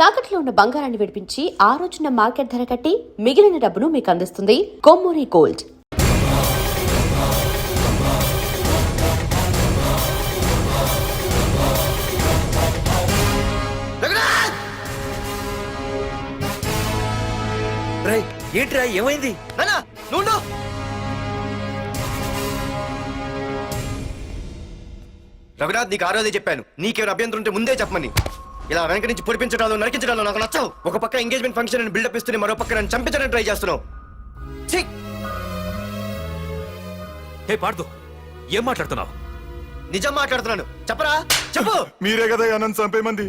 తాకట్లో ఉన్న బంగారాన్ని విడిపించి ఆ రోజున మార్కెట్ ధర కట్టి మిగిలిన డబ్బును మీకు అందిస్తుంది కొమ్మూరి గోల్డ్. ఏంట్రా ఏమైంది? రఘునాథ్, నీకు ఆ రోజే చెప్పాను, నీకేమైనా అభ్యంతరం ఉంటే ముందే చెప్పమని. ఇలా వెనక నుంచి పొడిపించడాలు నరికించడాలు నాకు నచ్చవు. ఒక పక్క ఎంగేజ్మెంట్ ఫంక్షన్ అని బిల్డప్ ఇస్తూనే మరో పక్క నన్ను చంపించడానికి ట్రై చేస్తున్నావు. హే పార్దు, ఏం మాట్లాడుతున్నావు? నిజం మాట్లాడుతున్నాను, చెప్పరా చెప్పు. మీరే కదా నన్ను చంపేమంది.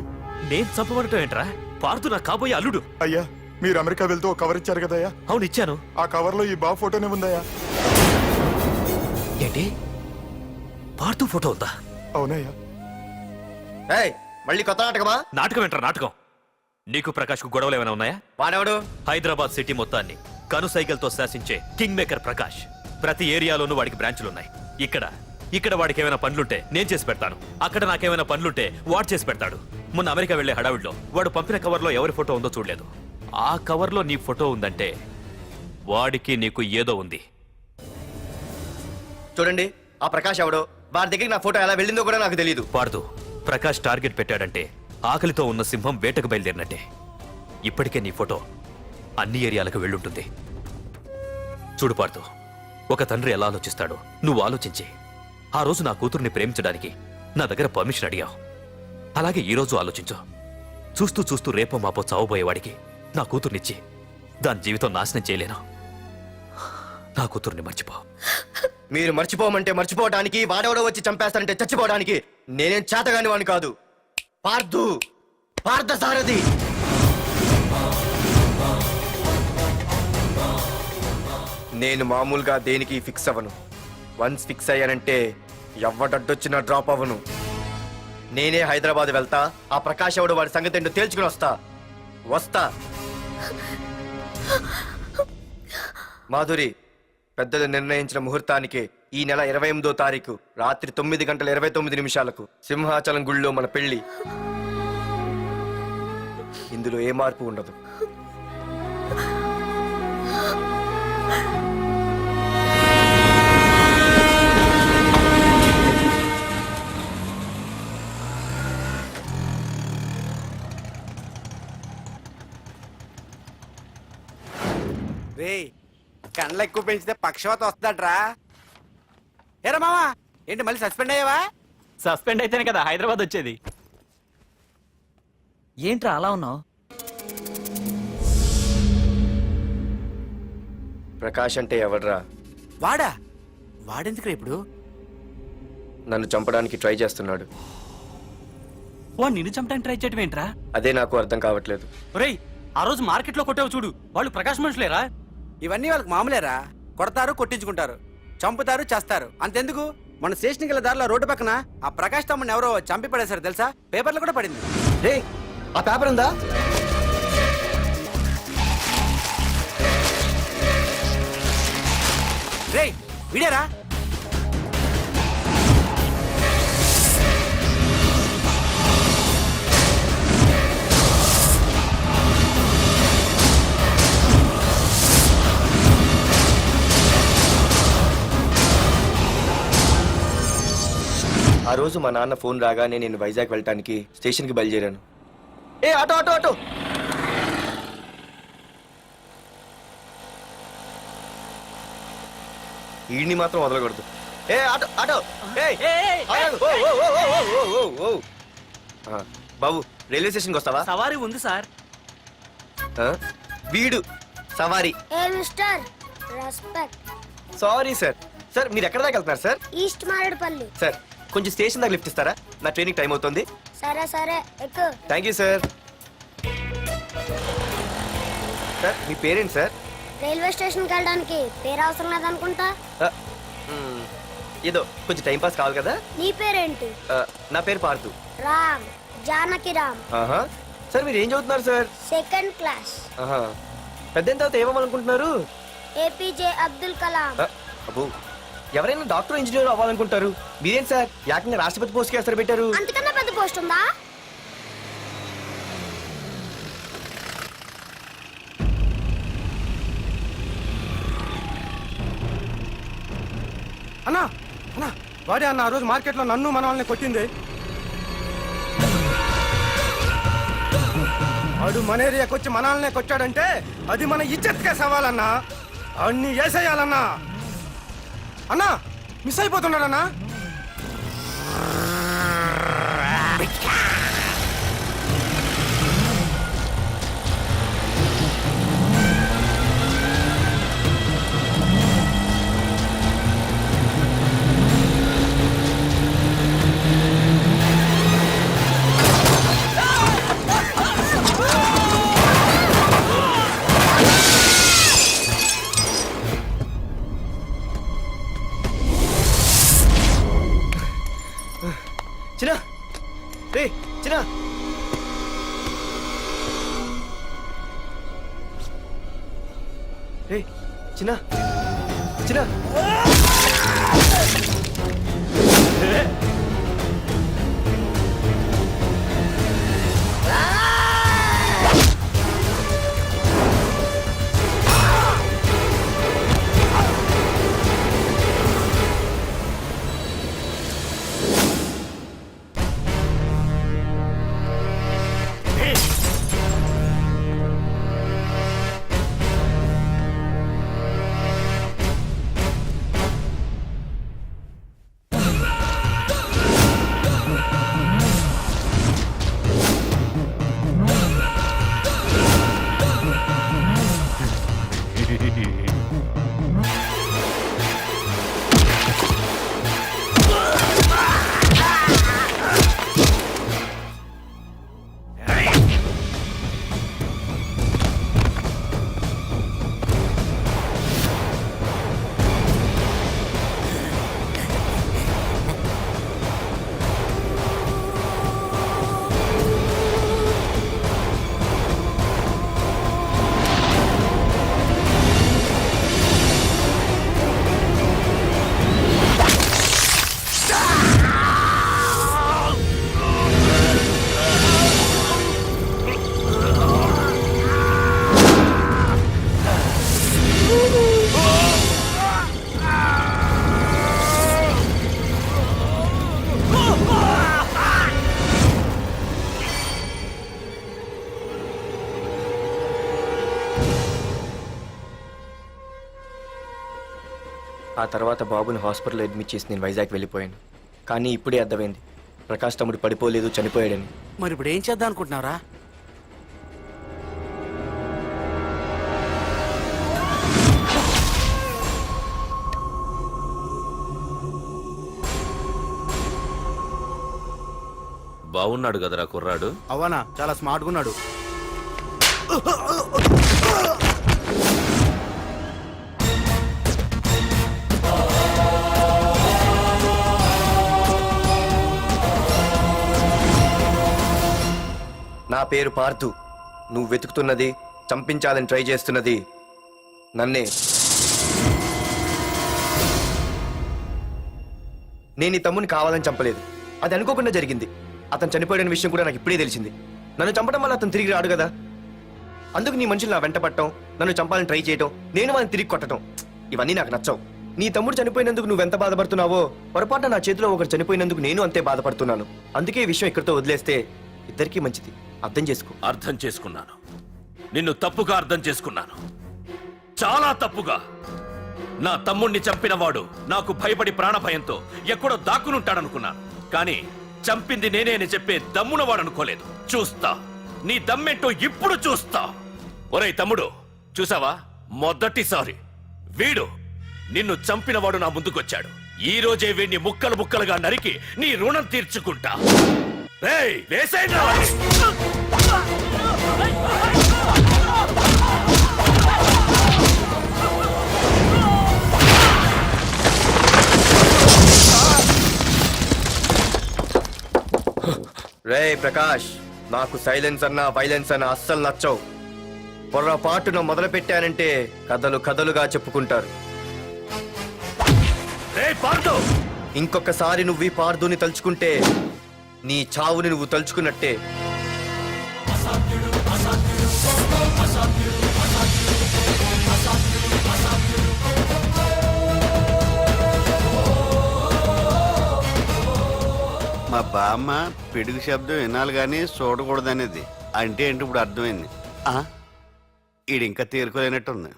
నేను చంపబడటం ఏంట్రా? పార్దు నా కాబోయే అల్లుడు. అయ్యా, మీరు అమెరికా వెళ్తూ ఒక కవర్ ఇచ్చారు కదయ్యా. అవును ఇచ్చాను. ఆ కవర్ లో ఈ బాబు ఫోటోనే ఉందయ్యా. ఏంటి, పార్దు ఫోటో ఉందా? అవునయ్యా. మళ్ళీ కొత్త నాటకమా? నాటకం ఏంట్రా నాటకం? నీకు ప్రకాష్ కు గొడవలు ఏమైనా ఉన్నాయా? వాడెవడు? హైదరాబాద్ సిటీ మొత్తాన్ని కను సైకిల్తో శాసించే కింగ్ మేకర్ ప్రకాష్. ప్రతి ఏరియాలోనూ వాడికి బ్రాంచులున్నాయి. ఇక్కడ వాడికి ఏమైనా పనులుంటే నేను చేసి పెడతాను, అక్కడ నాకేమైనా పనులుంటే వాడు చేసి పెడతాడు. మొన్న అమెరికా వెళ్లే హడావిడిలో వాడు పంపిన కవర్లో ఎవరి ఫోటో ఉందో చూడలేదు. ఆ కవర్లో నీ ఫోటో ఉందంటే వాడికి నీకు ఏదో ఉంది. చూడండి, ఆ ప్రకాష్ ఎవడో, వారి దగ్గరికి నా ఫోటో ఎలా వెళ్ళిందో కూడా నాకు తెలియదు. పార్దు, ప్రకాష్ టార్గెట్ పెట్టాడంటే ఆకలితో ఉన్న సింహం వేటకు బయలుదేరినట్టే. ఇప్పటికే నీ ఫోటో అన్ని ఏరియాలకు వెళ్ళుంటుంది. చూడు పార్దు, ఒక తండ్రి ఎలా ఆలోచిస్తాడో నువ్వు ఆలోచించి ఆ రోజు నా కూతుర్ని ప్రేమించడానికి నా దగ్గర పర్మిషన్ అడిగావు. అలాగే ఈ రోజు ఆలోచించు. చూస్తూ చూస్తూ రేపో మాపో చావబోయేవాడికి నా కూతుర్నిచ్చి దాని జీవితం నాశనం చేయలేను. నా కూతుర్ని మర్చిపో. మీరు మర్చిపోమంటే మర్చిపోవడానికి, వాడెవడో వచ్చి చంపేస్తానంటే చచ్చిపోవడానికి నేనేం చేతగాని వాడిని కాదు. పార్థసారథి. నేను మామూలుగా దేనికి ఫిక్స్ అవ్వను. వన్స్ ఫిక్స్ అయ్యానంటే ఎవ్వడడ్డొచ్చినా డ్రాప్ అవ్వను. నేనే హైదరాబాద్ వెళ్తా, ఆ ప్రకాష్ ఎవడు వాడి సంగతి ఏంటో తేల్చుకుని వస్తా. మాధురి, పెద్దలు నిర్ణయించిన ముహూర్తానికి ఈ నెల 28వ తారీఖు రాత్రి 9:29 సింహాచలం గుళ్ళో మన పెళ్లి. ఇందులో ఏ మార్పు ఉండదు. కండ్లు ఎక్కువ పెంచితే పక్షవాత వస్తుందట్రా. ఏరా మావా, ఏంటి మళ్ళీ సస్పెండ్ అయ్యావా? సస్పెండ్ అయితేనే కదా హైదరాబాద్ వచ్చేది. ఏంట్రా అలా ఉన్నావు? ప్రకాష్ అంటే ఎవడ్రా? వాడెందుకురా ఇప్పుడు? నన్ను చంపడానికి ట్రై చేస్తున్నాడు. వాడు నిన్ను చంపడానికి ట్రై చేయటం ఏంట్రా? అదే నాకు అర్థం కావట్లేదు. ఒరేయ్, ఆ రోజు మార్కెట్ లో కొట్టావు చూడు, వాళ్ళు ప్రకాష్ మనుషులేరా? ఇవన్నీ వాళ్ళకి మామూలేరా. కొడతారు, కొట్టించుకుంటారు, చంపుతారు, చేస్తారు. అంతెందుకు, మన స్టేషన్కి వెళ్ళే దారిలో రోడ్డు పక్కన ఆ ప్రకాష్ తమ్ముని ఎవరో చంపి పడేశారు తెలుసా? పేపర్లో కూడా పడింది. రే, ఆ పేపర్ ఉందా? రే వీడేరా? ఆ రోజు మా నాన్న ఫోన్ రాగానే నేను వైజాగ్ వెళ్ళటానికి స్టేషన్కి బయలుదేరాను. Auto auto auto. ఈడిని మాత్రం వదలకూడదు. Auto auto. బాబు, రైల్వే స్టేషన్కి వస్తావా? సవారీ ఉంది సార్. వీడు సవారీ. Sorry sir. సార్, మీరు ఎక్కడ దాకా వెళ్తున్నారు సార్? ఈస్ట్ మారేడుపల్లి. సార్, కొంచెం స్టేషన్ దాకా లిఫ్ట్ ఇస్తారా? నా ట్రైనింగ్ టైం అవుతుంది. సరే సరే, ఎక్కు. Thank you sir. సార్, మీ పేరేంటి సార్? రైల్వే స్టేషన్కి వెళ్ళడానికి పేరు అవసరం లేదనుకుంటా. ఏదో కొంచెం టైం పాస్ కావాలి కదా. నీ పేరేంటి? నా పేరు పార్థు. రామ్, జానకి రామ్. సార్, మీరు ఏం చదువుతున్నారు సార్? Second class. పెద్ద తర్వాత ఏమనుకుంటున్నారు? ఏపీజే అబ్దుల్ కలాం. అబ్బో, ఎవరైనా డాక్టర్ ఇంజనీర్ అవ్వాలనుకుంటారు. మీరేం సార్ ఏకంగా రాష్ట్రపతి పోస్ట్ కి ఎసరు పెట్టారు? అంతకన్నా పెద్ద పోస్ట్ ఉందా? అన్నా అన్నా వాడే అన్న ఆ రోజు మార్కెట్లో నన్ను మన వాళ్ళని కొట్టింది. వాడు మన ఏరియాకి వచ్చి మనల్నే కొట్టాడంటే అది మన ఇజ్జత్కే సవాలన్నా. అన్ని వేసేయాలన్నా. అన్నా మిస్ అయిపోతున్నాడన్నా. చిన్న రే చిన్న రే చిన్న చిన్న ఆ తర్వాత బాబుని హాస్పిటల్లో అడ్మిట్ చేసి నేను వైజాగ్ వెళ్ళిపోయాను. కానీ ఇప్పుడే అర్థమైంది ప్రకాష్ తమ్ముడు పడిపోలేదు, చనిపోయాడని. మరి ఇప్పుడు ఏం చేద్దాం అనుకుంటున్నారా? బాగున్నాడు కదరా కుర్రాడు. అవనా చాలా స్మార్ట్గా ఉన్నాడు. నా పేరు పార్థు. నువ్వు వెతుకుతున్నది, చంపించాలని ట్రై చేస్తున్నది నన్నే. నేను ఈ తమ్ముని కావాలని చంపలేదు, అది అనుకోకుండా జరిగింది. అతను చనిపోయిన విషయం కూడా నాకు ఇప్పుడే తెలిసింది. నన్ను చంపడం వల్ల అతను తిరిగి రాడు కదా, అందుకు నీ మనుషులు నా వెంట పట్టడం, నన్ను చంపాలని ట్రై చేయటం, నేను వాళ్ళని తిరిగి కొట్టడం, ఇవన్నీ నాకు నచ్చవు. నీ తమ్ముడు చనిపోయినందుకు నువ్వెంత బాధపడుతున్నావో, పొరపాటున నా చేతిలో ఒకరు చనిపోయినందుకు నేను అంతే బాధపడుతున్నాను. అందుకే ఈ విషయం ఇక్కడితో వదిలేస్తే ఇద్దరికీ మంచిది. అర్థం చేసుకో. అర్థం చేసుకున్నాను. నిన్ను తప్పుగా అర్థం చేసుకున్నాను, చాలా తప్పుగా. నా తమ్ముణ్ణి చంపినవాడు నాకు భయపడి ప్రాణభయంతో ఎక్కడో దాక్కునుంటాడనుకున్నాను. కానీ చంపింది నేనే అని చెప్పే దమ్మునవాడనుకోలేదు. చూస్తా, నీ దమ్మేంటో ఇప్పుడు చూస్తా. ఒరేయ్ తమ్ముడు, చూసావా, మొదటిసారి వీడు నిన్ను చంపినవాడు నా ముందుకొచ్చాడు. ఈ రోజే వీడిని ముక్కలు ముక్కలుగా నరికి నీ రుణం తీర్చుకుంటా. రేయ్, వేసేయండిరా వాడిని. రేయ్ ప్రకాష్, నాకు సైలెన్స్ అన్నా వైలెన్స్ అన్నా అస్సలు నచ్చవు. పొరపాటున మొదలు పెట్టానంటే కథలు కథలుగా చెప్పుకుంటారు. రేయ్ పార్థు, ఇంకొకసారి నువ్వు ఈ పార్థుని తలుచుకుంటే నీ చావుని నువ్వు తలుచుకున్నట్టే. బామ్మ పిడుగు శబ్దం వినాలి కానీ చూడకూడదు అనేది అంటే ఏంటి ఇప్పుడు అర్థమైంది. ఈడు ఇంకా తేరుకోలేనట్టుంది.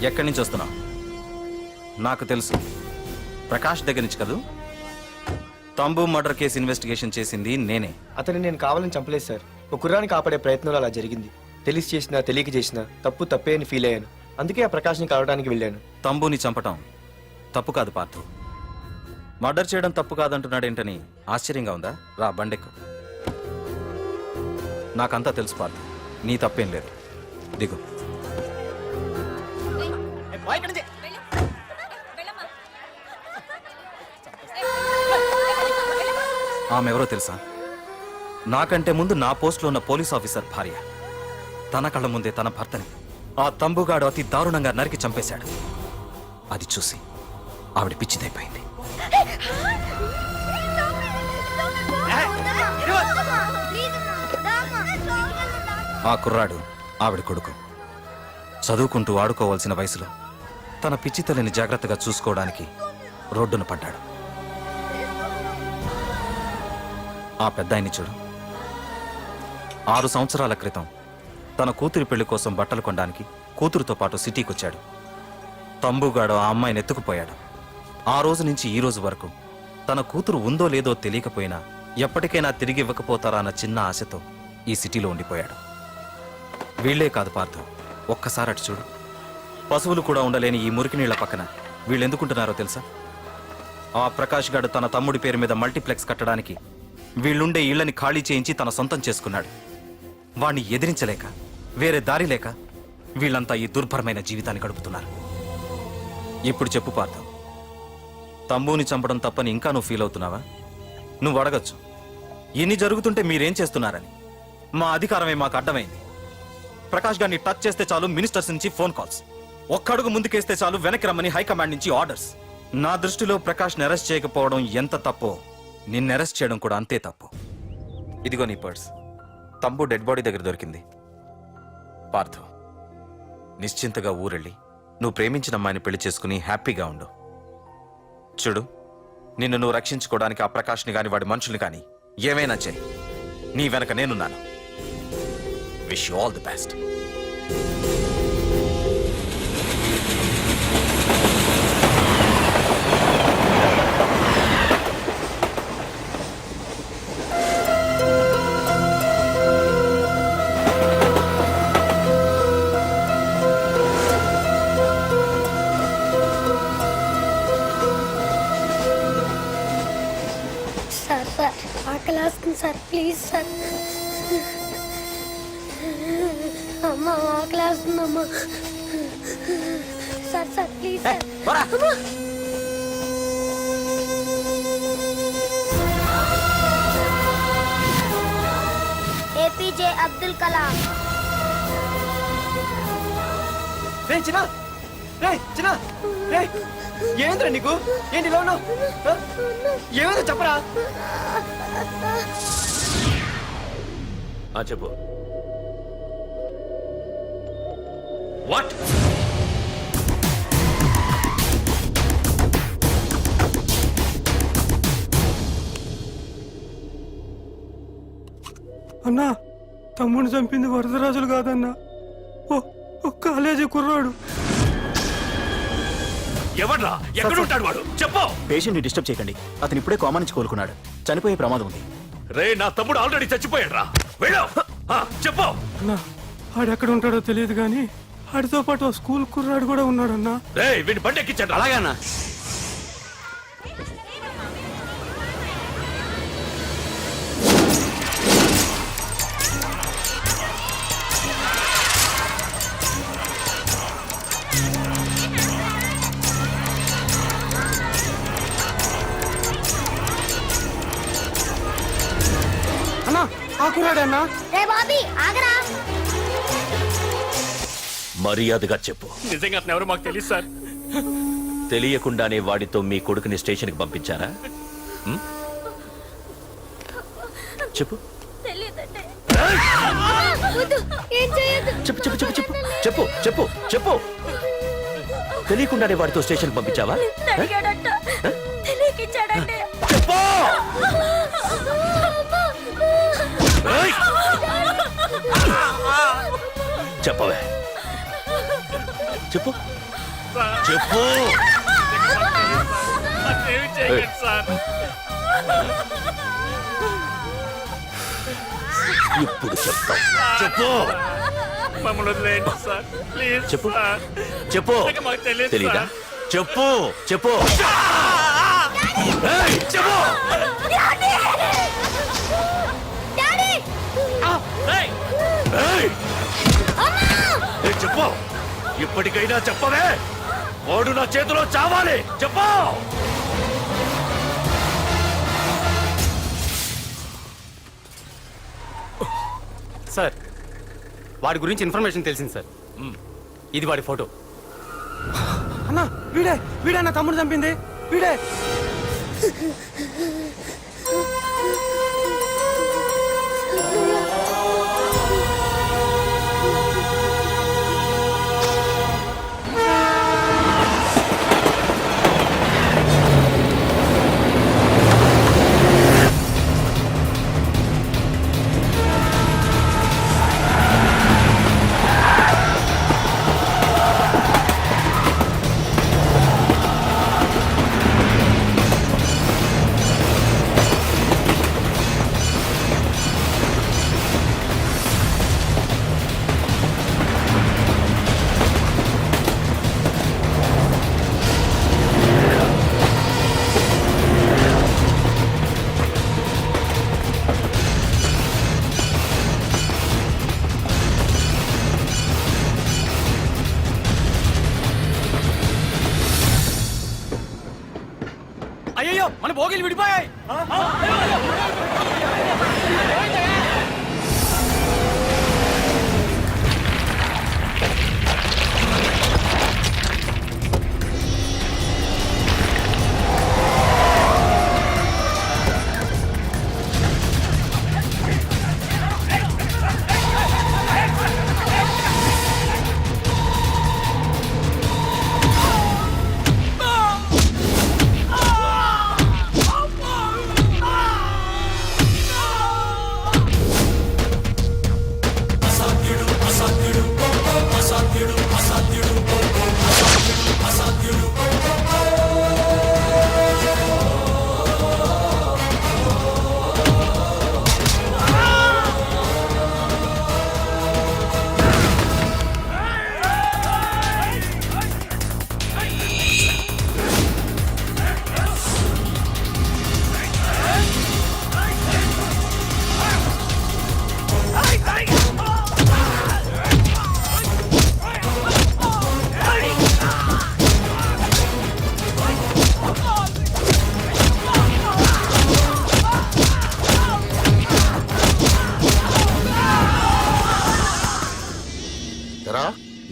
ఎక్కడి నుంచి వస్తున్నావు? నాకు తెలుసు, ప్రకాష్ దగ్గర నుంచి కదూ. తంబు మర్డర్ కేసు ఇన్వెస్టిగేషన్ చేసింది నేనే. అతన్ని నేను కావాలని చంపలేదు సార్. ఒక కుర్రాన్ని కాపాడే ప్రయత్నంలో అలా జరిగింది. తెలిసి చేసినా తెలియక చేసినా తప్పే అని ఫీల్ అయ్యాను. అందుకే ఆ ప్రకాష్ని కలవడానికి వెళ్ళాను. తంబుని చంపటం తప్పు కాదు పార్థు. మర్డర్ చేయడం తప్పు కాదంటున్నాడేంటని ఆశ్చర్యంగా ఉందా? రా బండెక్కు. నాకంతా తెలుసు పార్థు, నీ తప్పేం లేదు. దిగు. ఆమె ఎవరో తెలుసా? నాకంటే ముందు నా పోస్టులో ఉన్న పోలీస్ ఆఫీసర్ భార్య. తన కళ్ళ ముందే తన భర్తని ఆ తంబుగాడు అతి దారుణంగా నరికి చంపేశాడు. అది చూసి ఆవిడ పిచ్చిదైపోయింది. ఆ కుర్రాడు ఆవిడ కొడుకు. చదువుకుంటూ ఆడుకోవాల్సిన వయసులో తన పిచ్చి తల్లిని జాగ్రత్తగా చూసుకోవడానికి రోడ్డున పడ్డాడు. ఆ పెద్దాయన్ని చూడు. 6 సంవత్సరాల క్రితం తన కూతురి పెళ్లి కోసం బట్టలు కొనడానికి కూతురుతో పాటు సిటీకి వచ్చాడు. తంబుగాడు ఆ అమ్మాయిని ఎత్తుకుపోయాడు. ఆ రోజు నుంచి ఈ రోజు వరకు తన కూతురు ఉందో లేదో తెలియకపోయినా ఎప్పటికైనా తిరిగి ఇవ్వకపోతారా అన్న చిన్న ఆశతో ఈ సిటీలో ఉండిపోయాడు. వీళ్లే కాదు పార్థు, ఒక్కసారి అటు చూడు. పశువులు కూడా ఉండలేని ఈ మురికి నీళ్ల పక్కన వీళ్ళెందుకుంటున్నారో తెలుసా? ఆ ప్రకాష్ గాడు తన తమ్ముడి పేరు మీద మల్టీప్లెక్స్ కట్టడానికి వీళ్ళుండే ఇళ్లని ఖాళీ చేయించి తన సొంతం చేసుకున్నాడు. వాణ్ణి ఎదిరించలేక వేరే దారి లేక వీళ్ళంతా ఈ దుర్భరమైన జీవితాన్ని గడుపుతున్నారు. ఇప్పుడు చెప్పు పార్థు, తంబుని చంపడం తప్పని ఇంకా నువ్వు ఫీల్ అవుతున్నావా? నువ్వు అడగచ్చు, ఇన్ని జరుగుతుంటే మీరేం చేస్తున్నారని. మా అధికారమే మాకు అడ్డమైంది. ప్రకాష్ గారిని టచ్ చేస్తే చాలు మినిస్టర్స్ నుంచి ఫోన్ కాల్స్, ఒక్కడుగు ముందుకేస్తే చాలు వెనక్కి రమ్మని హైకమాండ్ నుంచి ఆర్డర్స్. నా దృష్టిలో ప్రకాష్ని అరెస్ట్ చేయకపోవడం ఎంత తప్పో నిన్ను అరెస్ట్ చేయడం కూడా అంతే తప్పు. ఇదిగో నీ పర్స్. తంబు డెడ్ బాడీ దగ్గర దొరికింది. పార్థు, నిశ్చింతగా ఊరెళ్ళి నువ్వు ప్రేమించిన అమ్మాయిని పెళ్లి చేసుకుని హ్యాపీగా ఉండు. చూడు, నిన్ను నువ్వు రక్షించుకోవడానికి ఆ ప్రకాష్ని గాని వాడి మనుషుల్ని కానీ ఏమైనా చేయి. నీ వెనక నేనున్నాను. Wish you all the best. Sir ఆకలి వేస్తుంది సార్, ప్లీజ్ సార్. అమ్మ ఆకలి వేస్తుందమ్మా. Sir please sir. APJ Abdul Kalam. ఏంద్రా నీకు? ఏంటి ఇలా ఉన్నావు? ఏమైందో చెప్పరా? చెప్పు. వాట్? అన్నా, తమ్ముడిని చంపింది వరదరాజులు కాదన్నా, ఓ కాలేజీ కుర్రాడు. ఎవడ్రా? ఎక్కడుంటాడు వాడు? చెప్పు. పేషెంట్ ని డిస్టర్బ్ చేయకండి. అతను ఇప్పుడే కోమా నుంచి కోలుకున్నాడు. చనిపోయే ప్రమాదం ఉంది. రే, నా తమ్ముడు ఆల్రెడీ చచ్చిపోయాడు రా. వెళ్ళు. చెప్పు. అన్నా, ఆడెక్కడ ఉంటాడో తెలియదు కానీ ఆడితో పాటు స్కూల్ కుర్రాడు కూడా ఉన్నాడన్నా. రే, వీడిని బండి ఎక్కించండి. అలాగే అన్న. అన్నా, ఆ కుర్రాడన్నా. రే బాబీ ఆగరా. మర్యాదగా చెప్పు. నిజంగా అతను ఎవరు మాకు తెలియదు సార్. తెలియకుండానే వాడితో మీ కొడుకుని స్టేషన్కి పంపించారా? చెప్పు. ఏం చేయొద్దు. చెప్పు చెప్పు చెప్పు చెప్పు చెప్పు చెప్పు చెప్పు. తెలియకుండానే వాడితో స్టేషన్ పంపించావా? అడిగాడంట తెలియకిచ్చాడంటే చెప్పు! ఏయ్! చెప్పవే, చెప్పు చెప్పు. ఏయ్! ఇప్పుడు చెప్తా. చెప్పు చెప్పు చెప్పు. తెలీదా? చెప్పు చెప్పు. ఏయ్! చెప్పు. ఏయ్! ఏయ్, చెప్పు. ఇప్పటికైనా చెప్పవే, వాడు నా చేతిలో చావాలి. చెప్పు. సార్ వాడి గురించి ఇన్ఫర్మేషన్ తెలిసింది సార్. ఇది వాడి ఫోటో. అన్నా వీడే నా తమ్ముడు చంపింది వీడే. అయ్యో మన భోగిలు విడిపోయాయి.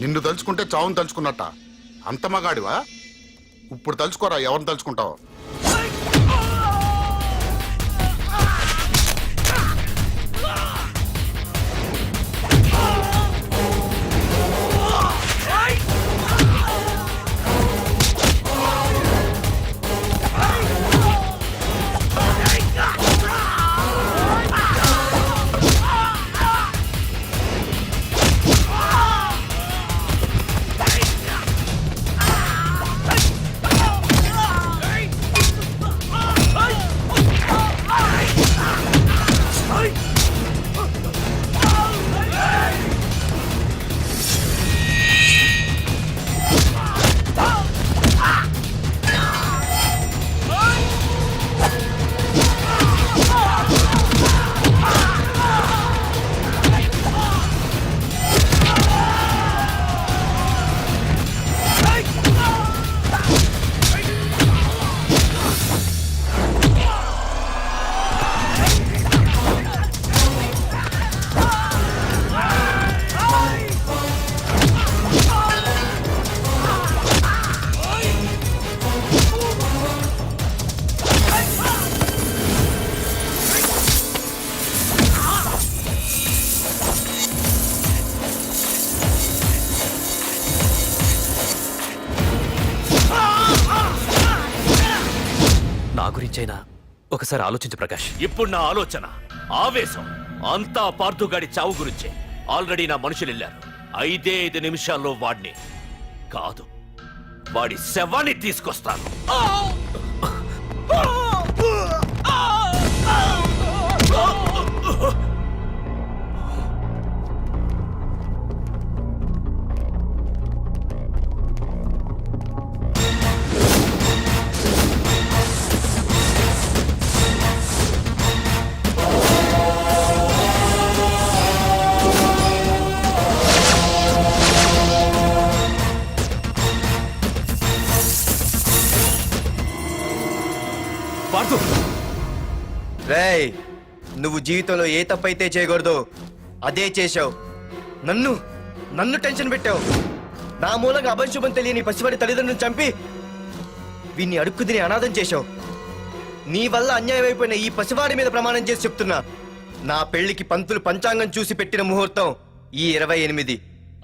నిన్ను తలుచుకుంటే చావును తలుచుకున్నట్ట. అంత మగాడివా? ఇప్పుడు తలుచుకోరా, ఎవరిని తలుచుకుంటావు? గురించైనా ఒకసారి ఆలోచించు ప్రకాష్. ఇప్పుడు నా ఆలోచన, ఆవేశం అంతా పార్థుగాడి చావు గురించే. ఆల్రెడీ నా మనుషులు వెళ్ళారు. 5 నిమిషాల్లో వాడిని కాదు, వాడి శవాన్ని తీసుకొస్తాను. పార్థు, రేయ్, నువ్వు జీవితంలో ఏ తప్పైతే చేయకూడదు అదే చేశావు. నన్ను టెన్షన్ పెట్టావు. నా మూలంగా అభంశుభం తెలియని పసివాడి తల్లిదండ్రులను చంపి వీన్ని అడుక్కు తిని అనాథం చేశావు. నీ వల్ల అన్యాయం అయిపోయిన ఈ పసివాడి మీద ప్రమాణం చేసి చెప్తున్నా, నా పెళ్లికి పంతులు పంచాంగం చూసి పెట్టిన ముహూర్తం ఈ 28.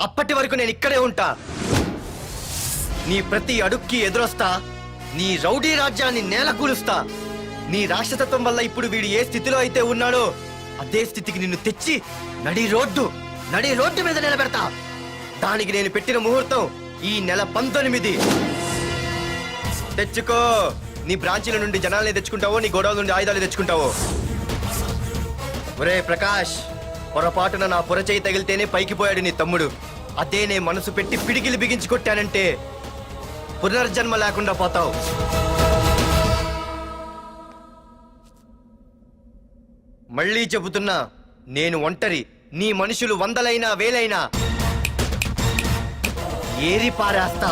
అప్పటి వరకు నేను ఇక్కడే ఉంటా. నీ ప్రతి అడుక్కి ఎదురొస్తా. నీ రౌడీ రాజ్యాన్ని నేలకూలుస్తా. నీ రాక్షసత్వం వల్ల ఇప్పుడు వీడు ఏ స్థితిలో అయితే ఉన్నాడో అదే స్థితికి నిన్ను తెచ్చి నడి రోడ్డు మీద నిలబెడతా. దానికి నేను పెట్టిన ముహూర్తం ఈ నెల 19. తెచ్చుకో. నీ బ్రాంచీల నుండి జనాల్ని తెచ్చుకుంటావో, నీ గోడౌల నుండి ఆయుధాలు తెచ్చుకుంటావో. ఒరే ప్రకాష్, పొరపాటున నా పొరచేయి తగిలితేనే పైకి పోయాడు నీ తమ్ముడు. అదే నే మనసు పెట్టి పిడికిలి బిగించి కొట్టానంటే పునర్జన్మ లేకుండా పోతావు. మళ్ళీ చెబుతున్నా, నేను ఒంటరి. నీ మనుషులు 100లైనా 1000లైనా ఏరి పారేస్తా.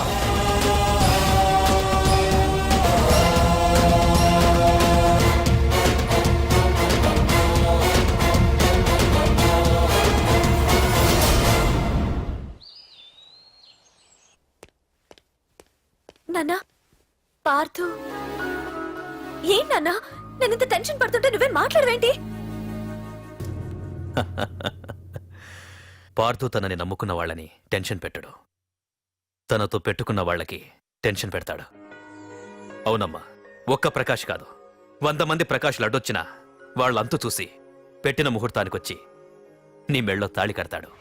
నాన్నా, పార్థు ఏం నాన్నా? నేను ఇంత టెన్షన్ పడుతుంటే నువ్వేం మాట్లాడవేంటి? పార్థు తనని నమ్ముకున్న వాళ్ళని టెన్షన్ పెట్టడు, తనతో పెట్టుకున్న వాళ్ళకి టెన్షన్ పెడతాడు. అవునమ్మా, ఒక్క ప్రకాష్ కాదు, 100 మంది ప్రకాష్లు అడ్డొచ్చినా వాళ్ళంతు చూసి పెట్టిన ముహూర్తానికొచ్చి నీ మెళ్ళో తాళి కడతాడు.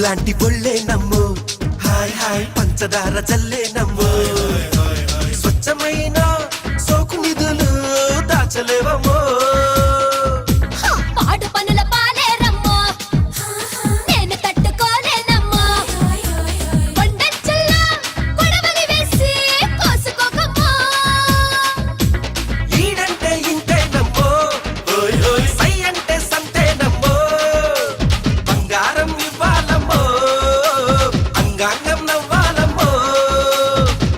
లాంటి ఒళ్ళే నమ్ము హాయ్ హాయ్ పంచదార జల్లే నమ్ము స్వచ్ఛమైన సోకు నిధులు దాచలేవమ్మో పాడు పనుల పాలేరమ్మో నేను తట్టుకోలేనమ్మో కొండంచుల్లో కొడవలి వేసి కోసుకోకమ్మో ఈడంటే ఇంతే నమ్మో ఓయ్ ఓయ్ సై అంటే సంతే నమ్మో బంగారం ఇవ్వాలమ్మో అంగాంగం నవ్వాలమ్మో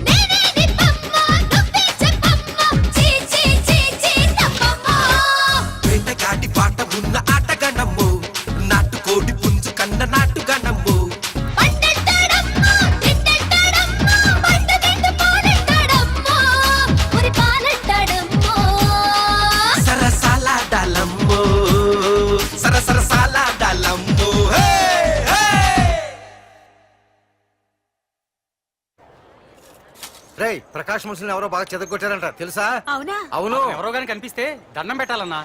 నేనే నిప్పమ్మో నువ్వే చెప్పమ్మో చీ చీ చీ చీ తప్పమ్మో వెంటకాటి పాట ఉన్న ఆటగణమ్ము నాటుకోడి పుంజు కన్న నాటుగణమ్ము పండెట్టాడమ్మో తిండెట్టాడమ్మో పంట తిండు పాలెట్టాడమ్మో ఉరి పాలెట్టాడమ్మో సరసాలాడాలమ్మో సరసరసాలాడాలమ్మో హే హే రేయ్ ప్రకాష్ మున్సిని ఎవరో బాగా చెదగొట్టారంట తెలుసా? అవునా? అవును. ఎవరో గాని కనిపిస్తే దండం పెట్టాలన్నా.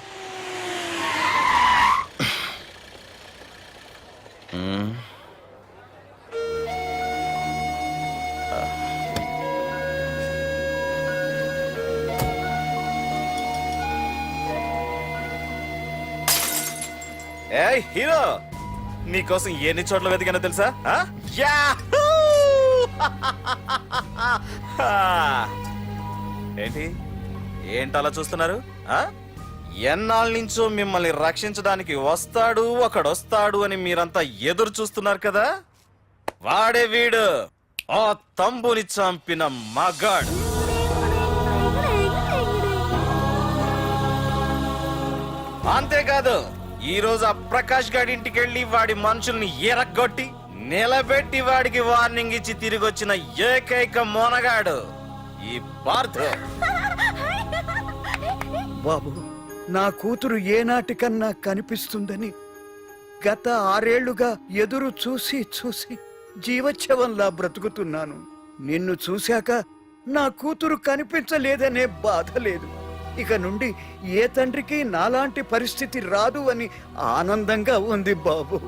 ఏయ్ హీరో, నీకోసం ఎన్ని చోట్ల వెతికానో తెలుసా? యాహూ! ఏంటి ఏంటలా చూస్తున్నారు? ఎన్నాళ్ళ నుంచో మిమ్మల్ని రక్షించడానికి వస్తాడు ఒకడొస్తాడు అని మీరంతా ఎదురు చూస్తున్నారు కదా, వాడే వీడు, ఆ తంబుని చంపిన మగాడు. అంతేకాదు, ఈ రోజు ఆ ప్రకాష్ గాడి ఇంటికి వెళ్ళి వాడి మనుషుల్ని ఎరగొట్టి నిలబెట్టి వాడికి వార్నింగ్ ఇచ్చి తిరిగి వచ్చిన ఏకైక మోనగాడు ఈ పార్థు. బాబు, నా కూతురు ఏనాటికన్నా కనిపిస్తుందని గత 6 ఏళ్లుగా ఎదురు చూసి చూసి జీవచ్ఛవంలా బ్రతుకుతున్నాను. నిన్ను చూశాక నా కూతురు కనిపించలేదనే బాధ లేదు. ఇక నుండి ఏ తండ్రికి నాలాంటి పరిస్థితి రాదు అని ఆనందంగా ఉంది బాబు.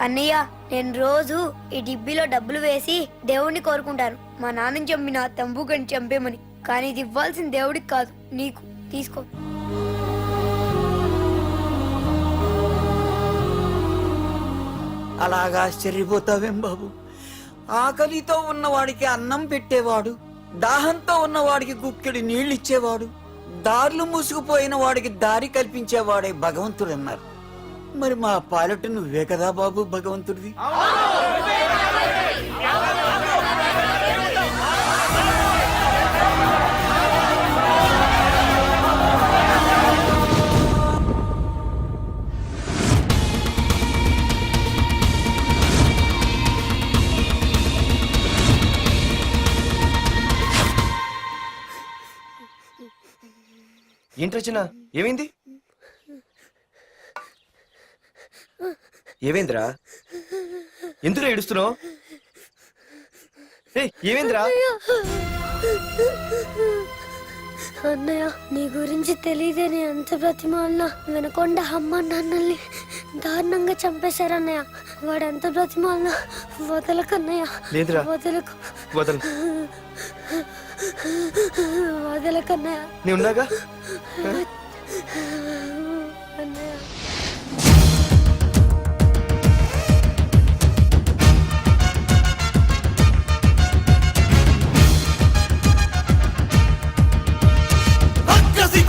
అన్నయ్య, నేను రోజు ఈ డిబ్బీలో డబ్బులు వేసి దేవుణ్ణి కోరుకుంటాను, మా నాన్నని చంపిన తంబుగని చంపేమని. కానీ ఇది ఇవ్వాల్సిన దేవుడికి కాదు, నీకు. తీసుకో. అలాగా ఆశ్చర్యపోతావేం బాబు? ఆకలితో ఉన్నవాడికి అన్నం పెట్టేవాడు, దాహంతో ఉన్నవాడికి గుక్కెడి నీళ్ళిచ్చేవాడు, దారులు మూసుకుపోయిన వాడికి దారి కల్పించేవాడే భగవంతుడన్నారు. మరి మా పాలెట నువ్వే కదా బాబు భగవంతుడివి. ఏంటి రచన? ఏమైంది? ఏమైందిరా? ఎందుకు ఏడుస్తున్నావు? ఏమైందిరా? అన్నయ్య, నీ గురించి తెలియదని ఎంత బ్రతిమాలినా వినకొండ అమ్మ నాన్నల్ని దారుణంగా చంపేశారన్నయ్య. వాడు ఎంత బ్రతిమాలినా వదలకన్నయ్య. లేదురా, వదలకు, వదలు. వదలకన్నయ్య. నేను ఉన్నాగా. అన్నయ్య,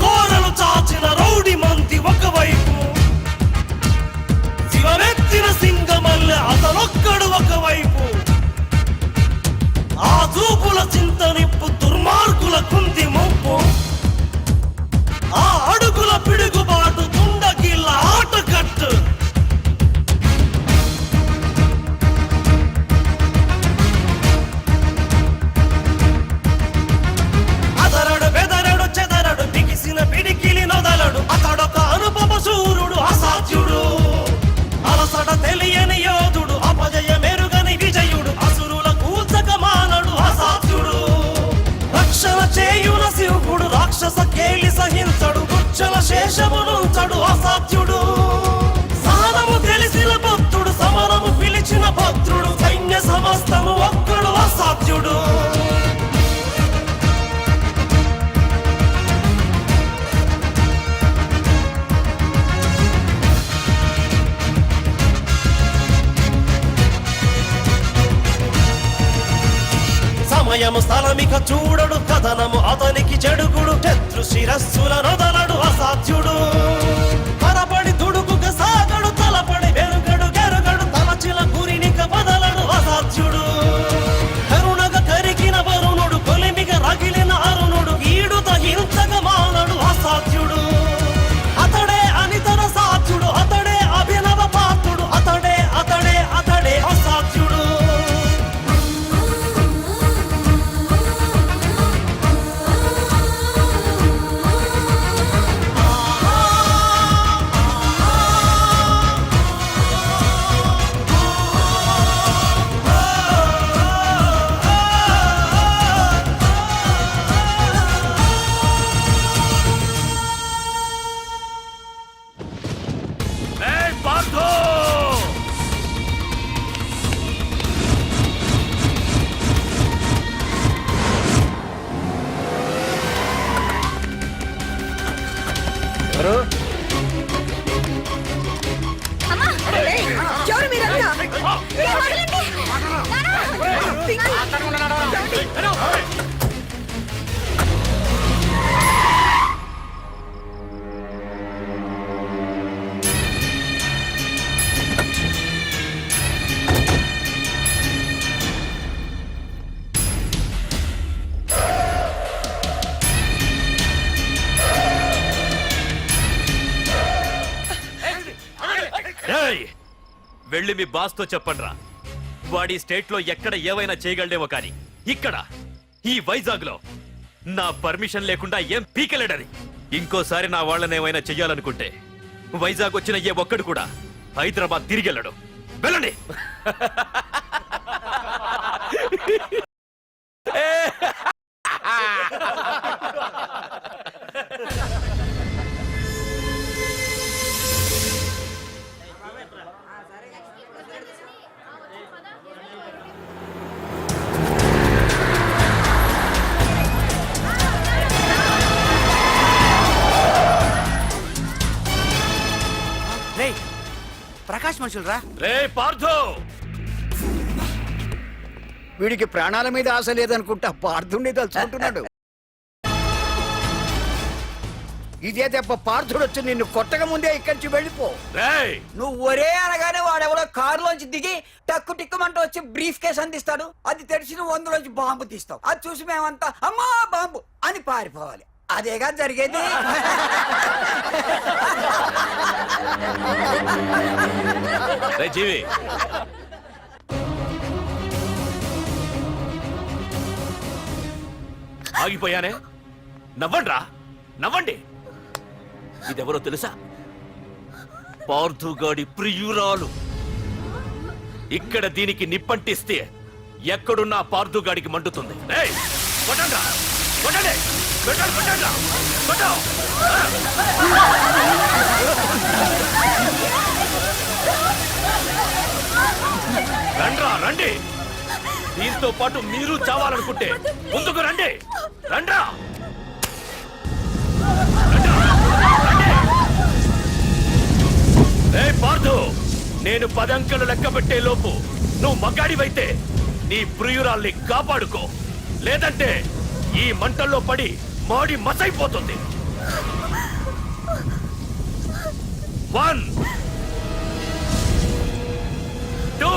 కోరలు చాచిన రౌడి మంది ఒకవైపు, శివనెత్తిన సింగమల్లె అతనొక్కడు ఒకవైపు, ఆ చూపుల చింత నిప్పు దుర్మార్గుల కుంది ముప్పు, ఆ అడుగుల పిడుగుబాటు తుండగిల్ల ఆటకట్టు. అదరడు బెదరడు చెదరడు బిగిసిన పిడికిలి నొదలడు, అతడొక అనుపమ శూరుడు అసాధ్యుడు, అలసట తెలియని యోధుడు, అపజయ మెరుగని విజయుడు, అసురుల కూల్చక మానడు అసాధ్యుడు, రక్షణ చేయున శివుడు, రాక్షస కేలి సహించడు, గుచ్చల శేషమునుంచడు అసాధ్యుడు, సహనము తెలిసిన భక్తుడు, సమరము పిలిచిన సమయము స్థలమిక చూడడు కథనము అతనికి చెడుగుడు శత్రు శిరస్సుల నొదలడు అసాధ్యుడు పరపడి దుడుకుక సాగడు తలపడి వెనుగడు గెరుగడు తలచిన గురినిక బదలడు అసాధ్యుడు కరుణగ కరిగిన వరుణుడు కొలిమిగ రగిలిన అరుణుడు ఈడుత హింసగ మానడు అసాధ్యుడు అతడే అనితర సాధ్యుడు అతడే అభినవ పాత్రుడు అతడే అతడే అతడే అసాధ్యుడు వెళ్ళి మీ బాస్తో చెప్పండ్రా వాడి స్టేట్ లో ఎక్కడ ఏవైనా చేయగలడేమో కానీ ఇక్కడ ఈ వైజాగ్ లో నా పర్మిషన్ లేకుండా ఏం పీకలేడని. ఇంకోసారి నా వాళ్ళని ఏమైనా చెయ్యాలనుకుంటే వైజాగ్ వచ్చిన ఏ ఒక్కడు కూడా హైదరాబాద్ తిరిగి వెళ్ళడు. వెళ్ళండి. ప్రకాష్ మనుషులు రా. రే పార్థు, వీడికి ప్రాణాల మీద ఆశ లేదనుకుంటా పార్థుడిని తలుచుకుంటున్నాడు. ఇదే దెబ్బ పార్థుడు వచ్చి నిన్ను కొట్టక ముందే ఇక్కడి నుంచి వెళ్ళిపో. నువ్వు ఒరే అనగానే వాడెవడో కారులోంచి దిగి టక్కు టిక్కుమంటూ వచ్చి బ్రీఫ్ కేసు అందిస్తాడు. అది తెరిచి నువ్వు అందులోంచి బాంబు తీస్తావు. అది చూసి మేమంతా అమ్మా బాంబు అని పారిపోవాలి. అదేగా జరిగేది. జీవి ఆగిపోయానే. నవ్వండ్రా, నవ్వండి. ఇదెవరో తెలుసా? పార్థుగాడి ప్రియురాలు. ఇక్కడ దీనికి నిప్పంటిస్తే ఎక్కడున్నా పార్థుగాడికి మండుతుంది. కొట్టండ్రా, కొట్టండి, కొట్టండి, కొట్టండ్రా, కొట్టు. రండ్రా, రండి. దీంతో పాటు మీరు చావాలనుకుంటే ముందుకు రండి. రండ్రా, పార్థు, నేను 10 అంకెలు లెక్క పెట్టే లోపు నువ్వు మగాడివైతే నీ ప్రియురాల్ని కాపాడుకో. లేదంటే ఈ మంటల్లో పడి మాడి మసైపోతుంది. 1 2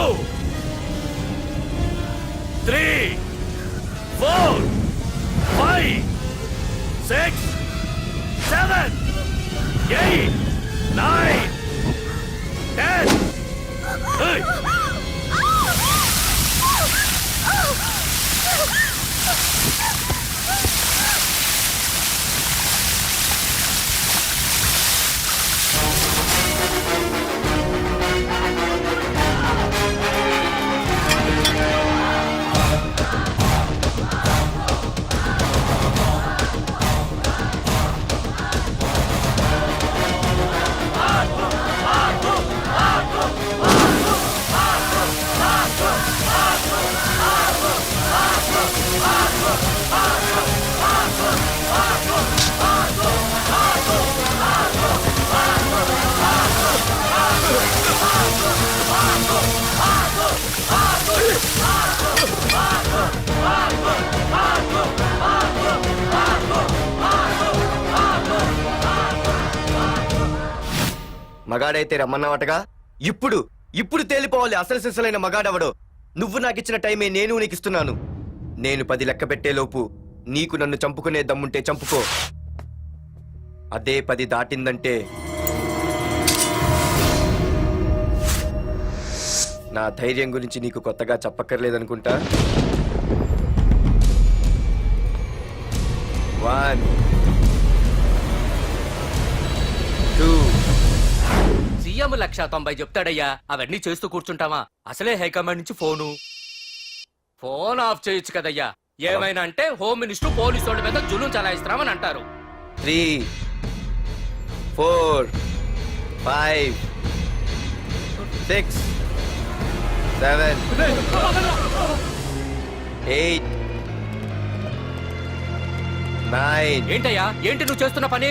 3 4 5 6 7 8 9 10. Hey! మగాడైతే రమ్మన్నావటగా. ఇప్పుడు తేలిపోవాలి అసలు సిసలైన మగాడవడో. నువ్వు నాకు ఇచ్చిన టైమే నేను నీకు ఇస్తున్నాను. నేను 10 లెక్క పెట్టేలోపు నీకు నన్ను చంపుకునే దమ్ముంటే చంపుకో. అదే 10 దాటిందంటే నా ధైర్యం గురించి నీకు కొత్తగా చెప్పక్కర్లేదనుకుంటా. 1 2 సీఎం 190 చెప్తాడయ్యా, అవన్నీ చేస్తూ కూర్చుంటావా? అసలే హైకమాండ్ నుంచి ఫోన్ ఆఫ్ చేయొచ్చు కదయ్యా. ఏమైనా అంటే హోమ్ మినిస్టర్ పోలీసు వాళ్ళ మీద జులుం చలాయిస్తున్నామని అంటారు. 3 4 5 6 7 8 9. ఏంటయ్యా, ఏంటి నువ్వు చేస్తున్న పని?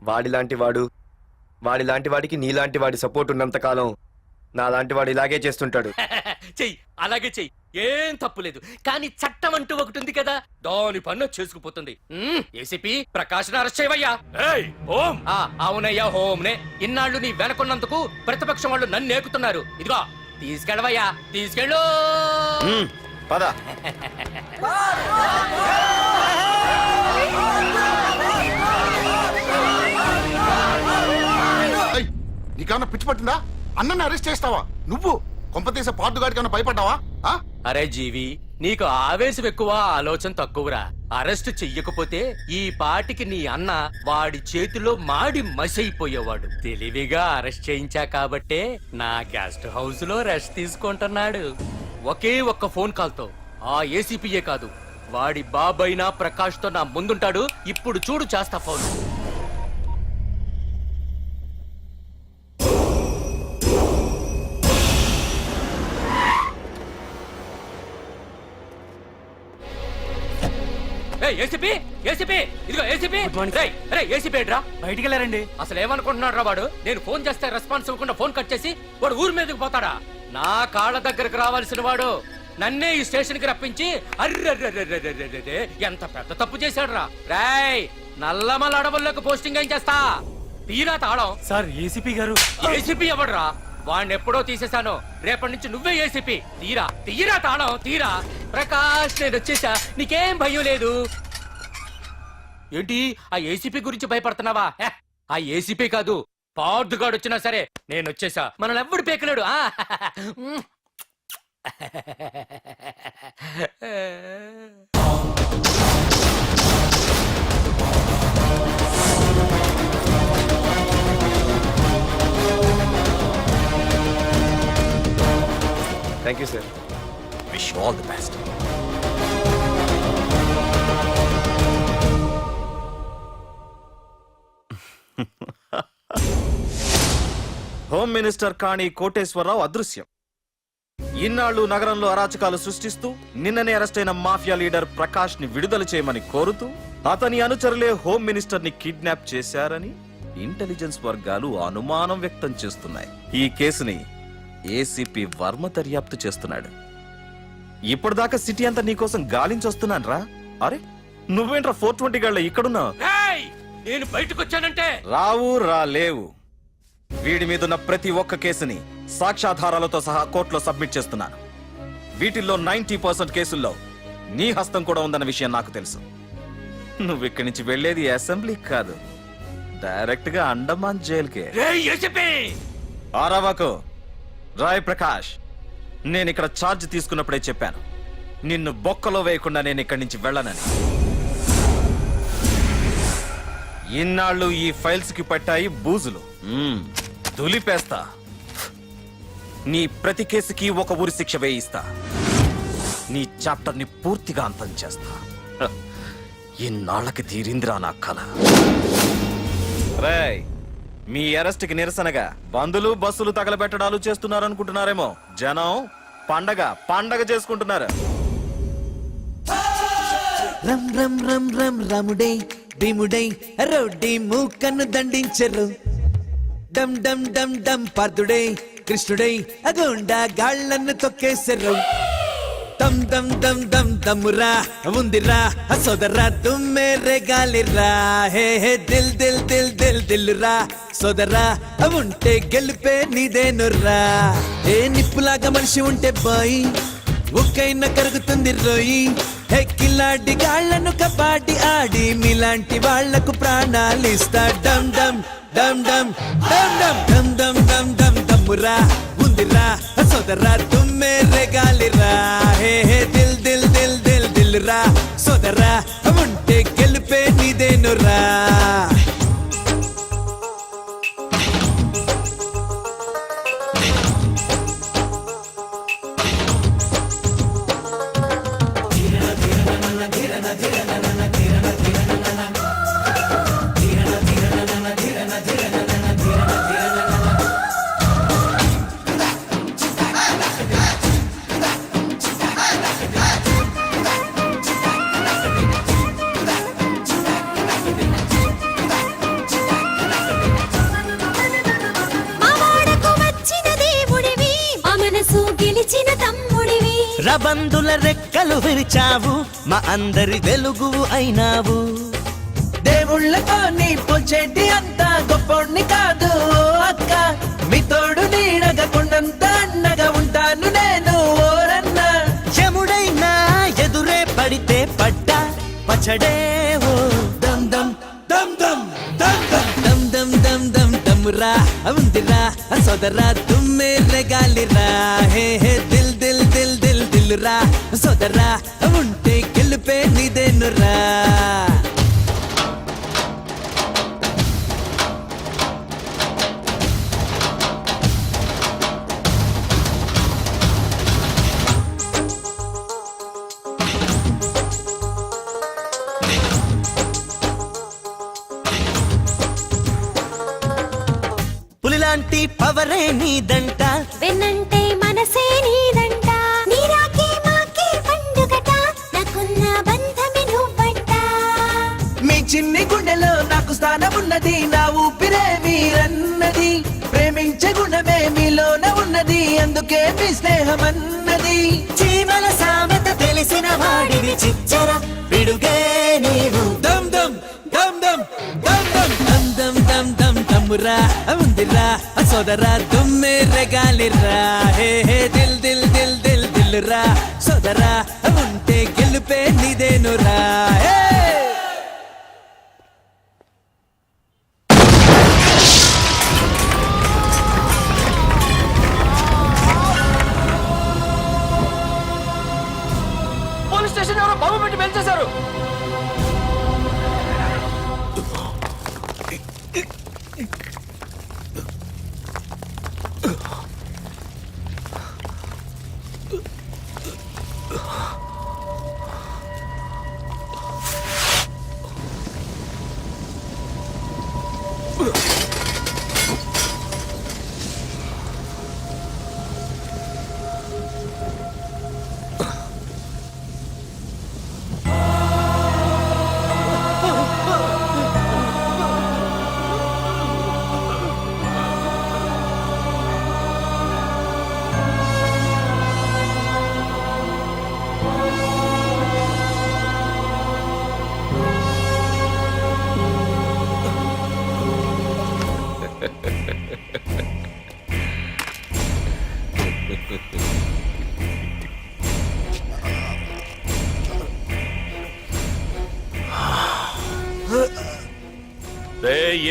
వాడిలాంటి వాడికి నీలాంటి వాడి సపోర్ట్ ఉన్నంత కాలం నాలాంటి వాడు ఇలాగే చేస్తుంటాడు. చెయ్యి, అలాగే చెయ్యి, ఏం తప్పులేదు. కానీ చట్టం అంటూ ఒకటి ఉంది కదా, దాని పన్ను చేసుకుపోతుంది. ఏసీపీ ప్రకాష్ అరెస్ట్ చేయవయ్యా. అవునయ్యా, హోమ్నే. ఇన్నాళ్ళు నీ వెనకున్నందుకు ప్రతిపక్షం వాళ్ళు నన్ను నేకుతున్నారు. ఇదిగో తీసుకెళ్ళవయ్యా, తీసుకెళ్ళు. పద. నీకేమన్నా పిచ్చి పట్టిందా? అన్నని అరెస్ట్ చేస్తావా నువ్వు? కొంపతీసే పాటుగాడికి ఏమన్నా భయపడ్డావా? అరే జీవి, నీకు ఆవేశం ఎక్కువ, ఆలోచన తక్కువరా. అరెస్ట్ చెయ్యకపోతే ఈ పాటికి నీ అన్న వాడి చేతిలో మాడి మసైపోయేవాడు. తెలివిగా అరెస్ట్ చేయించా కాబట్టే నా గెస్ట్ హౌస్ లో రెస్ట్ తీసుకుంటున్నాడు. ఒకే ఒక్క ఫోన్ కాల్ తో ఆ ఏసీపీయే కాదు, వాడి బాబైనా ప్రకాష్ తో నా ముందుంటాడు. ఇప్పుడు చూడు చేస్తా ఫోన్. ఏసీపీ, ఏసీపీ, ఇదిగో ఏసీపీ. ఏసీపీ ఏడ్రా? బయటికి వెళ్ళారండి. అసలు ఏమనుకుంటున్నాడు రా వాడు? నేను ఫోన్ చేస్తే రెస్పాన్స్ ఇవ్వకుండా ఫోన్ కట్ చేసి వాడు ఊరి మీదకి పోతాడా? నా కాళ్ళ దగ్గరకు రావాల్సిన వాడు నన్నే ఈ స్టేషన్ కి రప్పించి అర్రె ఎంత పెద్ద తప్పు చేశాడు రా. రాయ్, నల్లమల అడవుల్లోకి పోస్టింగ్ ఏం చేస్తా? తీరా తాళం. సార్ ఏసీపీ గారు. ఏసీపీ ఎవడరా? వాడిని ఎప్పుడో తీసేశాను. రేపటి నుంచి నువ్వే ఏసీపీ. తీరా తాళం, తీరా. ప్రకాష్, నేను వచ్చేసా, నీకేం భయం లేదు. ఏంటి ఆ ఏసీపీ గురించి భయపడుతున్నావా? ఆ ఏసీపీ కాదు, పార్దుగాడు వచ్చినా సరే నేను వచ్చేసా. మనల్ని ఎవ్వడు పేకలేడు. Thank you sir. Wish all the best. Home minister Kani Koteswararao అదృశ్యం. ఇన్నాళ్లు నగరంలో అరాచకాలు సృష్టిస్తూ నిన్ననే అరెస్ట్ అయిన మాఫియా లీడర్ ప్రకాష్ ని విడుదల చేయమని కోరుతూ అతని అనుచరులే హోమ్ మినిస్టర్ ని కిడ్నాప్ చేశారని ఇంటెలిజెన్స్ వర్గాలు అనుమానం వ్యక్తం చేస్తున్నాయి. ఈ కేసుని ఏసీపీ వర్మ దర్యాప్తు చేస్తున్నాడు. ఇప్పటిదాకా సిటీ అంతా నీకోసం గాలించొస్తున్నాను రా. అరే నువ్వేంట్రా 420 గళ్ళ ఇక్కడున్నావు? నేను బయటకు వచ్చానంటే రావు రాలేవు. వీడి మీదున్న ప్రతి ఒక్క కేసుని సాక్ష్యాధారాలతో సహా కోర్టులో సబ్మిట్ చేస్తున్నాను. వీటిల్లో 90% కేసుల్లో నీ హస్తం కూడా ఉందన్న విషయం నాకు తెలుసు. నువ్వు ఇక్కడి నుంచి వెళ్లేది అసెంబ్లీ కాదు, డైరెక్ట్ గా అండమాన్ జైలుకే. ఆరావాకు. రాయ్ ప్రకాష్, నేను ఇక్కడ ఛార్జ్ తీసుకున్నప్పుడే చెప్పాను, నిన్ను బొక్కలో వేయకుండా నేను ఇక్కడి నుంచి వెళ్ళనని. ఇన్నాళ్ళు ఈ ఫైల్స్ కి పట్టాయి బూజులు. దులిపేస్తా. నీ ప్రతి కేసుకి ఒక ఊరి శిక్ష వేయిస్తా. నీ చాప్టర్ ని పూర్తిగా అంతం చేస్తా. ఇన్నాళ్ళకి తీరిందిరా నా కళ. రేయ్, మీ అరెస్ట్ కి నిరసనగా బందులు బస్సులు తగలబెట్టడాలు చేస్తున్నారనుకుంటున్నారేమో. జనం పండగ చేసుకుంటున్నారు. రమ్ రమ్ రమ్ రమ్ రాముడై భీముడై రౌడీ మూకన్ను దండించరు. డమ్ డమ్ డమ్ డమ్ పార్థుడై కృష్ణుడై అగోండా గాళ్లను తొక్కేసరు. దమ్ దమ్ దమ్ దమ్ దమ్మురా ఉందిరా సోదరా తుమ్మే రేగాలిరా హే హే దిల్ దిల్ దిల్ దిల్ దిల్లురా సోదరా ఉంటే గెలిపే నీదేనురా ఏ నిప్పులాగా మనిషి ఉంటే బాయ్ ఒక్కైనా కరుగుతుంది రోయి హే కిలాడి గాళ్లను కబాడి ఆడి మీలాంటి వాళ్లకు ప్రాణాలు ఇస్తా డమ్ డమ్ డమ్ డమ్ డమ్ డమ్ డమ్ డమ్ డమ్ డమ్ దమ్మురా ఉందిరా సోదరా తుమ్మే రేగాలిరా హే హే దిల్ దిల్ దిల్ దిల్ దిల్లురా సోదరా ఉంటే గెలిపే నీదేనురా రబందుల రెక్కలు విరిచావు మా అందరి వెలుగు అయినావు దేవుళ్ళతో నీ పొచ్చేటి అంత గొప్పోడిని కాదు అక్క మీ తోడు నీడగా కొండంత అన్నగా ఉంటాను నేను ఓరన్న యముడైనా ఎదురే పడితే పడ్డా పచ్చడే ఓ దమ్ దమ్ దమ్ దమ్ దమ్ దమ్ దమ్ దమ్ దమ్ దమ్ దమ్మురా ఉందిరా సోదరా తుమ్మే రేగాలిరా హే హే దిల్ దిల్ దిల్ దిల్ దిల్లురా సోదరా ఉంటే గెలిపే నీదేనురా పులిలాంటి పవరే నీదంట వెన్నంటే మనసే నీదంట నీరాకే మాకే పండుగట నాకున్న బంధమే నువ్వంట మీ చిన్ని గుండెలో నాకు స్థానం ఉన్నది నా ఊపిరే మీరన్నది ప్రేమించే గుణమే మీలోన ఉన్నది అందుకే మీ స్నేహం అన్నది జీవన సామెత తెలిసిన వాడివి చిచ్చర పిడుగే నీవు దమ్ దమ్ దమ్ దమ్ దమ్ దమ్ దమ్ దమ్ దమ్ దమ్ దమ్మురా ఉందిరా సోదరా తుమ్మే రేగాలిరా హే హే దిల్ దిల్ దిల్ దిల్ దిల్లురా సోదరా ఉంటే గెలుపే నీదేనురా హే పోలీస్ స్టేషన్ ఎవరో బాబు పెట్టి పెంచేశారు.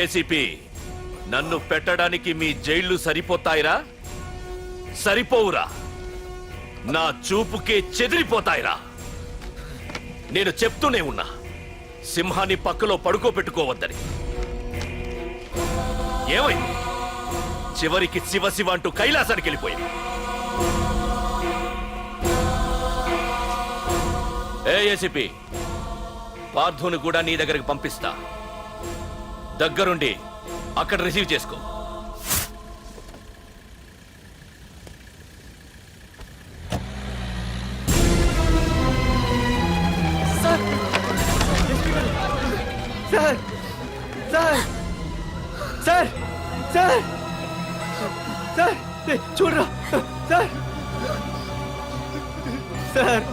ఏసీపీ నన్ను పెట్టడానికి మీ జైళ్లు సరిపోతాయిరా? సరిపోవురా, నా చూపుకే చెదిరిపోతాయిరా. నేను చెప్తూనే ఉన్నా సింహాన్ని పక్కలో పడుకోబెట్టుకోవద్దని. ఏమైంది? చివరికి శివ శివ అంటూ కైలాసానికి వెళ్ళిపోయింది. ఏసీపీ పార్థుని కూడా నీ దగ్గరికి పంపిస్తా. దగ్గరుండి అక్కడ రిసీవ్ చేసుకో. Sir sir sir sir sir sir చూడరా సార్ సార్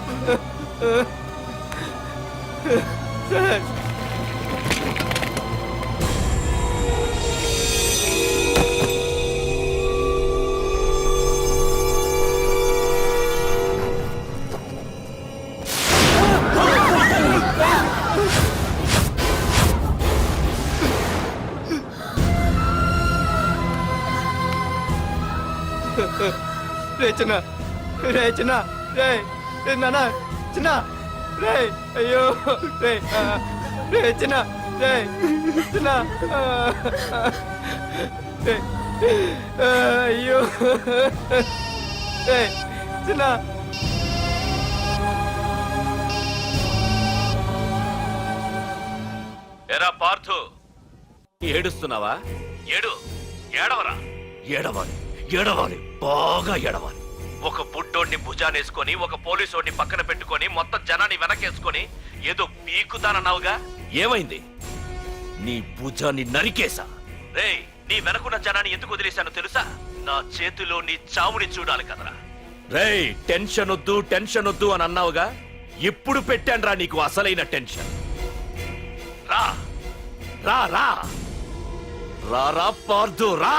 సార్ రే చిన్న రే చిన్న రే నాన్న చిన్న రే అయ్యో రే రే చిన్న రే చిన్న రే అయ్యో రే చిన్న ఎరా పార్థు ఏడుస్తున్నావా? ఏడవరా. ఏడవాలి బాగా ఏడవాలి. ఒక బుడ్డోడిని భుజానేసుకొని ఒక పోలీసోడిని పక్కన పెట్టుకొని మొత్తం జనాన్ని వెనకేసుకొని ఏదో పీకుతానన్నావుగా, ఏమైంది? నీ భుజాన్ని నరికేశా. రేయ్, నీ వెనకున్న జనాన్ని ఎందుకు వదిలేశానో తెలుసా? నా చేతిలో నీ చావుని చూడాలి కదరా. రేయ్, టెన్షన్ వద్దు అని అన్నావుగా, ఇప్పుడు పెట్టానురా నీకు అసలైన టెన్షన్. రా రా రా రా రా పార్థు రా.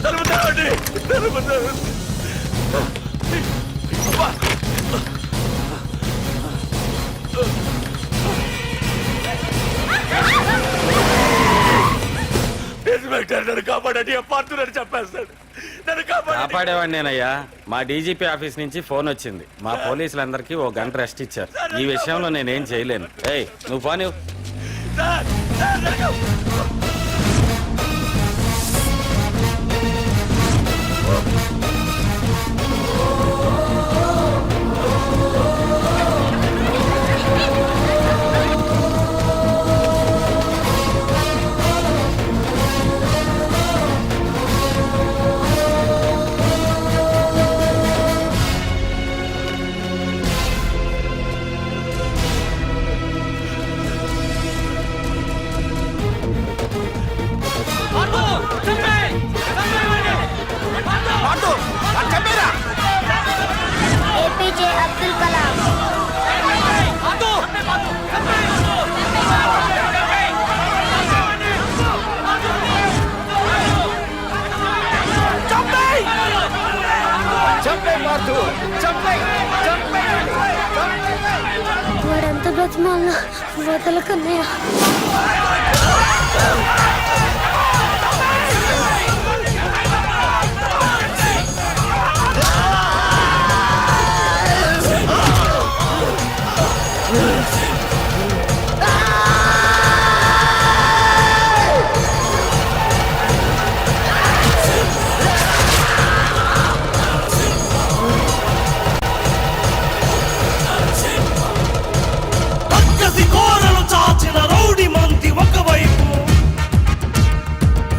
తలుపు తెరవండి, తలుపు తెరవండి. అబ్బా! ఇన్స్పెక్టర్ నన్ను కాపాడండి, పార్తులని చెప్పేస్తాడు. నన్ను కాపాడండి. కాపాడేవాడిని నేనయ్యా. మా డీజీపీ ఆఫీస్ నుంచి ఫోన్ వచ్చింది. మా పోలీసులందరికీ ఓ గంట రెస్ట్ ఇచ్చారు. ఈ విషయంలో నేనేం చేయలేను. ఏయ్ నువ్వు పోనీ. సార్, సార్, నన్ను ఏపీజే అబ్దుల్ కలాం. వాడంత బ్రతిమాల వదలకన్నయ్య. చాచిన రౌడి మంది ఒకవైపు,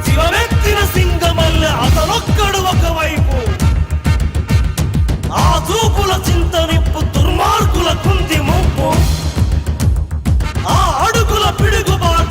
శివమెత్తిన సింగమల్లె అతనొక్కడు ఒకవైపు. ఆ చూపుల చింత నిప్పు దుర్మార్గుల కుంది ముప్పు, ఆ అడుగుల పిడుగుబాటు